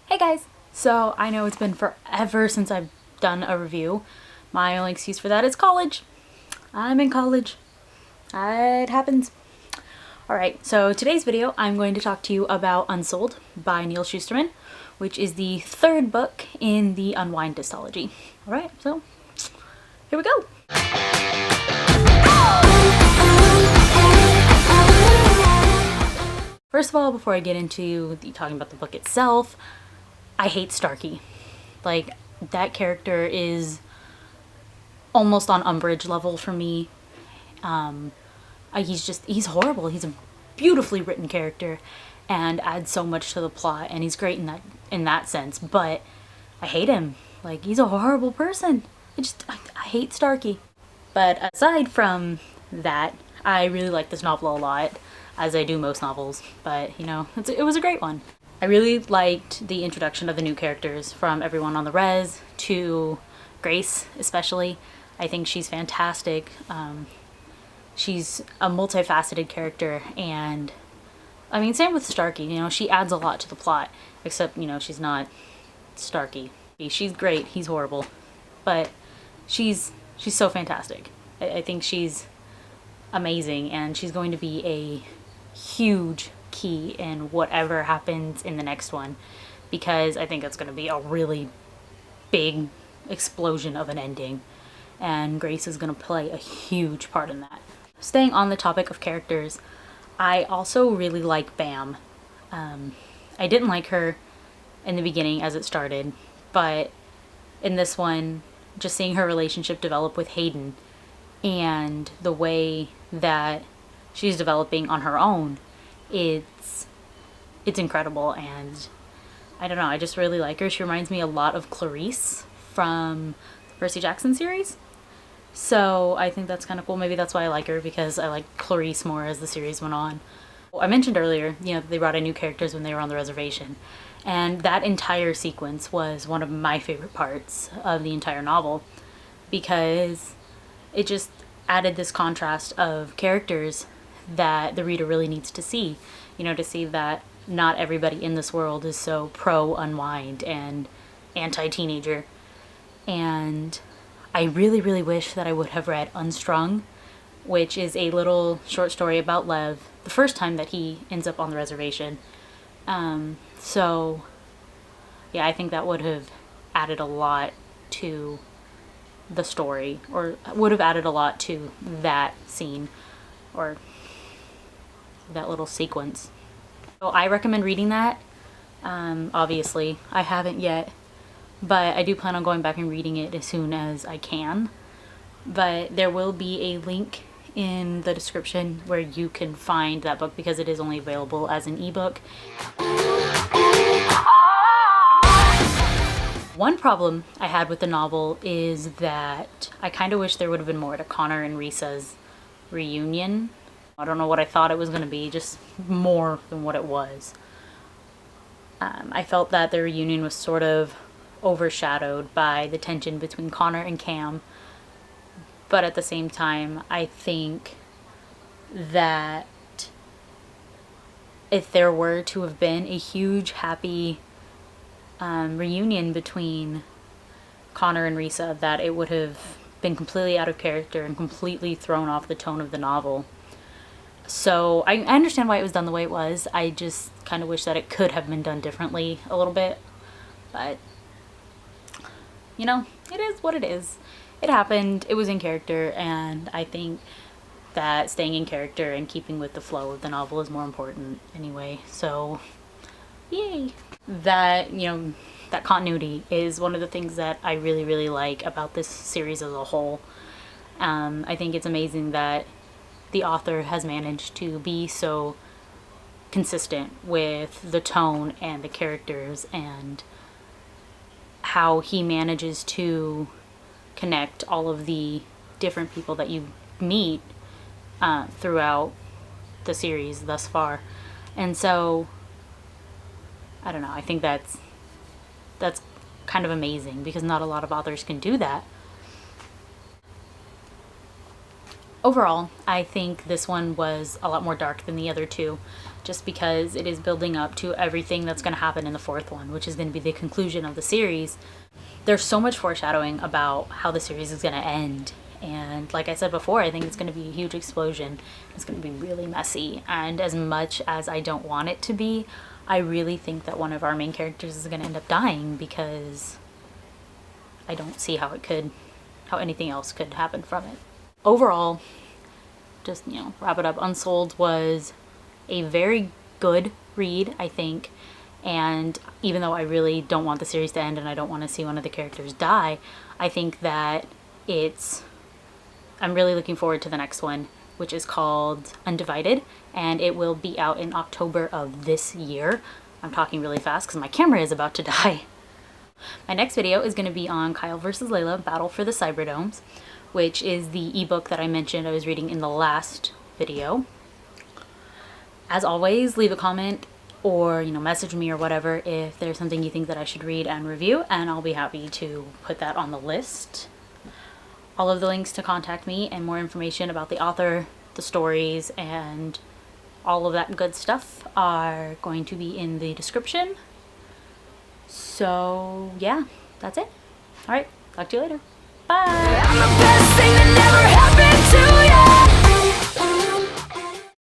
Hey guys! So I know it's been forever since I've done a review. My only excuse for that is college. I'm in college. It happens. Alright, so today's video I'm going to talk to you about UnSouled by Neal Shusterman, which is the third book in the Unwind dystology. Alright, so here we go! First of all, before I get into talking about the book itself, I hate Starkey. Like, that character is almost on Umbridge level for me. He's horrible. He's a beautifully written character and adds so much to the plot, and he's great in that sense, but I hate him. Like, he's a horrible person. I hate Starkey. But aside from that, I really like this novel a lot, as I do most novels, but, you know, it was a great one. I really liked the introduction of the new characters, from everyone on the res to Grace especially. I think she's fantastic. She's a multifaceted character, and I mean, same with Starkey. You know, she adds a lot to the plot, except, you know, she's not Starkey. She's great, he's horrible, but she's so fantastic. I think she's amazing, and she's going to be a huge key in whatever happens in the next one, because I think it's going to be a really big explosion of an ending, and Grace is going to play a huge part in that. Staying on the topic of characters, I also really like Bam. I didn't like her in the beginning as it started, but in this one, just seeing her relationship develop with Hayden and the way that she's developing on her own, it's incredible, and I don't know, I just really like her. She reminds me a lot of Clarice from the Percy Jackson series, so I think that's kind of cool. Maybe that's why I like her, because I like Clarice more as the series went on. I mentioned earlier, you know, they brought in new characters when they were on the reservation, and that entire sequence was one of my favorite parts of the entire novel, because it just added this contrast of characters that the reader really needs to see. You know, to see that not everybody in this world is so pro-unwind and anti-teenager. And I really, really wish that I would have read Unstrung, which is a little short story about Lev, the first time that he ends up on the reservation. So, yeah, I think that would have added a lot to the story, or would have added a lot to that scene, or that little sequence. So I recommend reading that. Obviously, I haven't yet, but I do plan on going back and reading it as soon as I can. But there will be a link in the description where you can find that book, because it is only available as an ebook. One problem I had with the novel is that I kind of wish there would have been more to Connor and Risa's reunion. I don't know what I thought it was going to be, just more than what it was. I felt that the reunion was sort of overshadowed by the tension between Connor and Cam, but at the same time, I think that if there were to have been a huge, happy reunion between Connor and Risa, that it would have been completely out of character and completely thrown off the tone of the novel. So I understand why it was done the way it was. I just kind of wish that it could have been done differently a little bit. But, you know, it is what it is. It happened, it was in character, and I think that staying in character and keeping with the flow of the novel is more important anyway. So, yay! That, you know, that continuity is one of the things that I really, really like about this series as a whole. I think it's amazing that the author has managed to be so consistent with the tone and the characters, and how he manages to connect all of the different people that you meet throughout the series thus far. And so, I don't know, I think that's kind of amazing, because not a lot of authors can do that. Overall, I think this one was a lot more dark than the other two. just because it is building up to everything that's going to happen in the fourth one, which is going to be the conclusion of the series. There's so much foreshadowing about how the series is going to end. And like I said before, I think it's going to be a huge explosion. It's going to be really messy. And as much as I don't want it to be, I really think that one of our main characters is going to end up dying, because I don't see how anything else could happen from it. Overall, just, wrap it up. UnSouled was a very good read, I think. And even though I really don't want the series to end and I don't want to see one of the characters die, I think that I'm really looking forward to the next one, which is called Undivided, and it will be out in October of this year. I'm talking really fast because my camera is about to die. My next video is going to be on Kyle vs. Layla, Battle for the Cyberdomes, which is the ebook that I mentioned I was reading in the last video. As always, leave a comment or, message me or whatever if there's something you think that I should read and review, and I'll be happy to put that on the list. All of the links to contact me and more information about the author, the stories, and all of that good stuff are going to be in the description. So yeah, that's it. All right, talk to you later. Bye. I'm the best thing that never happened to you.